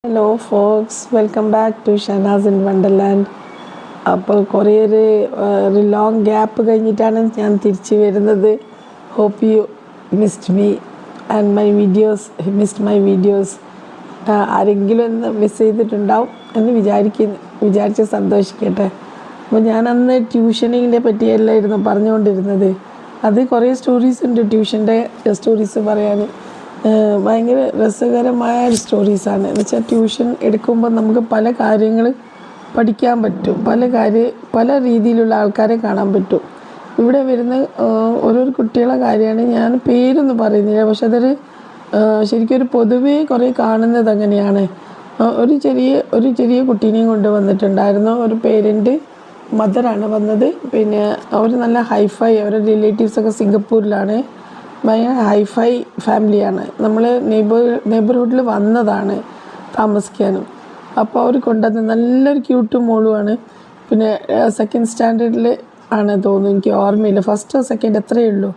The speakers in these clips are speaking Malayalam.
Hello folks, welcome back to Shanaz in wonderland. അപ്പോൾ കുറേ ഒരു ലോങ് ഗ്യാപ്പ് കഴിഞ്ഞിട്ടാണ് ഞാൻ തിരിച്ചു വരുന്നത്. Hope you missed me and my videos. Missed my videos. ആരെങ്കിലും ഒന്ന് മിസ് ചെയ്തിട്ടുണ്ടാവും എന്ന് വിചാരിച്ച് സന്തോഷിക്കട്ടെ. അപ്പോൾ ഞാൻ അന്ന് ട്യൂഷനിങ്ങിനെ പറ്റിയല്ലായിരുന്നു പറഞ്ഞുകൊണ്ടിരുന്നത്. അത് കുറേ സ്റ്റോറീസ് ഉണ്ട്, ട്യൂഷൻ്റെ സ്റ്റോറീസ് പറയാൻ. ഭയങ്കര രസകരമായ സ്റ്റോറീസാണ്. എന്ന് വെച്ചാൽ ട്യൂഷൻ എടുക്കുമ്പോൾ നമുക്ക് പല കാര്യങ്ങൾ പഠിക്കാൻ പറ്റും, പല രീതിയിലുള്ള ആൾക്കാരെ കാണാൻ പറ്റും. ഇവിടെ വരുന്ന ഓരോരോ കുട്ടികളെ കാര്യമാണ്, ഞാൻ പേരൊന്നും പറയുന്നില്ല, പക്ഷെ അതൊരു ശരിക്കും പൊതുവേ കുറേ കാണുന്നത് അങ്ങനെയാണ്. ഒരു ചെറിയ കുട്ടീനെയും കൊണ്ട് വന്നിട്ടുണ്ടായിരുന്നു. ഒരു പേരൻ്റ് മദറാണ് വന്നത്. പിന്നെ അവർ നല്ല ഹൈഫൈ, അവരുടെ റിലേറ്റീവ്സൊക്കെ സിംഗപ്പൂരിലാണ്. ഭയങ്കര ഹൈഫൈ ഫാമിലിയാണ്. നമ്മൾ നെയ്ബർഹുഡിൽ വന്നതാണ് താമസിക്കാനും. അപ്പോൾ അവർ കൊണ്ടുവന്ന് നല്ലൊരു ക്യൂട്ട് മോളുമാണ്. പിന്നെ സെക്കൻഡ് സ്റ്റാൻഡേർഡിൽ ആണ് തോന്നുന്നു, എനിക്ക് ഓർമ്മയില്ല, ഫസ്റ്റോ സെക്കൻഡ് എത്രയേ ഉള്ളൂ.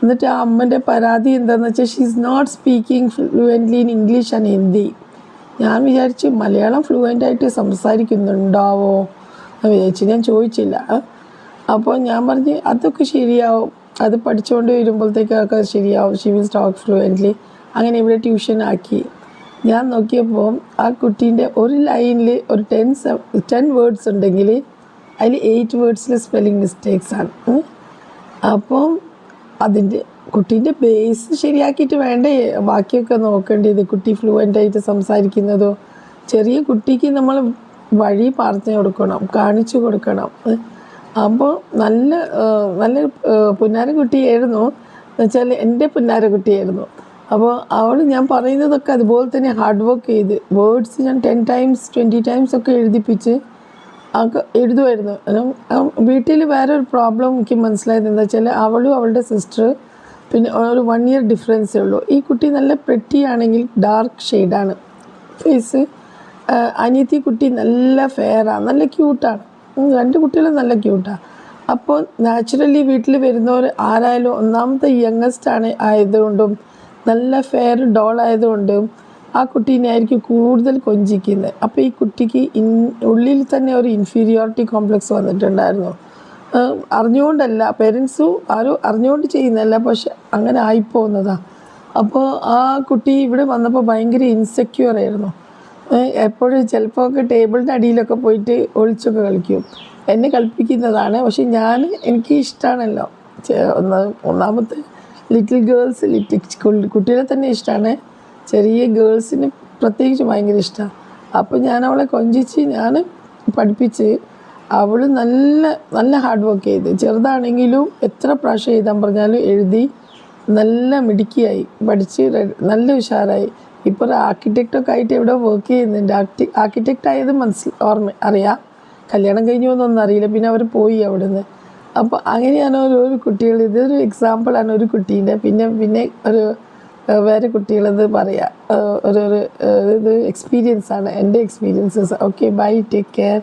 എന്നിട്ട് ആ അമ്മൻ്റെ പരാതി എന്താണെന്ന് വെച്ചാൽ she is not speaking fluently in English and Hindi. ഞാൻ വിചാരിച്ചു മലയാളം ഫ്ലുവൻ്റായിട്ട് സംസാരിക്കുന്നുണ്ടാവോ എന്ന് വിചാരിച്ചു. ഞാൻ ചോദിച്ചില്ല. അപ്പോൾ ഞാൻ പറഞ്ഞ് അതൊക്കെ ശരിയാവും, അത് പഠിച്ചുകൊണ്ട് വരുമ്പോഴത്തേക്കൊക്കെ ശരിയാവും, ഷീ വിൽ ടോക്ക് ഫ്ലുവൻ്റ്ലി. അങ്ങനെ ഇവിടെ ട്യൂഷൻ ആക്കി. ഞാൻ നോക്കിയപ്പോൾ ആ കുട്ടീൻ്റെ ഒരു ലൈനിൽ ഒരു 10 വേർഡ്സ് ഉണ്ടെങ്കിൽ അതിൽ 8 വേർഡ്സിൽ സ്പെല്ലിംഗ് മിസ്റ്റേക്സാണ്. അപ്പം കുട്ടീൻ്റെ ബേസ് ശരിയാക്കിയിട്ട് വേണ്ടേ ബാക്കിയൊക്കെ നോക്കേണ്ടത്. കുട്ടി ഫ്ലുവൻ്റായിട്ട് സംസാരിക്കുന്നതോ, ചെറിയ കുട്ടിക്ക് നമ്മൾ വഴി പറഞ്ഞു കൊടുക്കണം, കാണിച്ചു കൊടുക്കണം. അപ്പോൾ നല്ല പുന്നാരക്കുട്ടിയായിരുന്നു. എന്നുവെച്ചാൽ എൻ്റെ പുന്നാരക്കുട്ടിയായിരുന്നു. അപ്പോൾ ഞാൻ പറയുന്നതൊക്കെ അതുപോലെ തന്നെ ഹാർഡ് വർക്ക് ചെയ്ത് വേർഡ്സ് ഞാൻ 10 times 20 times ഒക്കെ എഴുതിപ്പിച്ച് എഴുതുമായിരുന്നു. വീട്ടിൽ വേറെ ഒരു പ്രോബ്ലം എനിക്ക് മനസ്സിലായത് എന്താ വെച്ചാൽ, അവളും അവളുടെ സിസ്റ്റർ പിന്നെ ഒരു 1 year ഡിഫറൻസേ ഉള്ളൂ. ഈ കുട്ടി നല്ല പ്രെറ്റി ആണെങ്കിൽ ഡാർക്ക് ഷെയ്ഡാണ് ഫേസ്. അനിയത്തി കുട്ടി നല്ല ഫെയറാണ്, നല്ല ക്യൂട്ടാണ്. 2 കുട്ടികളും നല്ല ക്യൂട്ടാണ്. അപ്പോൾ നാച്ചുറലി വീട്ടിൽ വരുന്നവർ ആരായാലും ഒന്നാമത്തെ യങ്ങസ്റ്റ് ആയതുകൊണ്ടും നല്ല ഫെയർ ഡോൾ ആയതുകൊണ്ടും ആ കുട്ടീനെ ആയിരിക്കും കൂടുതൽ കൊഞ്ചിക്കുന്നത്. അപ്പോൾ ഈ കുട്ടിക്ക് ഉള്ളിൽ തന്നെ ഒരു ഇൻഫീരിയോറിറ്റി കോംപ്ലക്സ് വന്നിട്ടുണ്ടായിരുന്നു. അറിഞ്ഞുകൊണ്ടല്ല, പേരൻസും ആരും അറിഞ്ഞുകൊണ്ട് ചെയ്യുന്നതല്ല, പക്ഷെ അങ്ങനെ ആയിപ്പോകുന്നതാണ്. അപ്പോൾ ആ കുട്ടി ഇവിടെ വന്നപ്പോൾ ഭയങ്കര ഇൻസെക്യൂർ ആയിരുന്നു. എപ്പോഴും ചിലപ്പോൾ ഒക്കെ ടേബിളിൻ്റെ അടിയിലൊക്കെ പോയിട്ട് ഒളിച്ചൊക്കെ കളിക്കും. എന്നെ കളിപ്പിക്കുന്നതാണ്, പക്ഷെ എനിക്ക് ഇഷ്ടമാണല്ലോ. ഒന്നാമത്തെ ലിറ്റിൽ ഗേൾസ്, കുട്ടികളെ തന്നെ ഇഷ്ടമാണ്, ചെറിയ ഗേൾസിന് പ്രത്യേകിച്ച് ഭയങ്കര ഇഷ്ടമാണ്. അപ്പോൾ ഞാൻ അവളെ കൊഞ്ചിച്ച് ഞാൻ പഠിപ്പിച്ച്, അവൾ നല്ല ഹാർഡ് വർക്ക് ചെയ്ത്, ചെറുതാണെങ്കിലും എത്ര പ്രാവശ്യം എഴുതാൻ പറഞ്ഞാലും എഴുതി നല്ല മിടുക്കിയായി, പഠിച്ച് നല്ല ഉഷാറായി. ഇപ്പോൾ ഒരു ആർക്കിടെക്റ്റൊക്കെ ആയിട്ട് എവിടെ വർക്ക് ചെയ്യുന്നുണ്ട്. ആർക്കിടെക്റ്റ് ആയത് അറിയാം, കല്യാണം കഴിഞ്ഞു എന്നൊന്നും അറിയില്ല. പിന്നെ അവർ പോയി അവിടെ നിന്ന്. അപ്പോൾ അങ്ങനെയാണ് ഓരോ കുട്ടികൾ. ഇതൊരു എക്സാമ്പിളാണ് ഒരു കുട്ടീൻ്റെ. പിന്നെ ഒരു വേറെ കുട്ടികളത് പറയാം, ഇത് എക്സ്പീരിയൻസാണ്, എൻ്റെ experiences. Okay, bye, take care.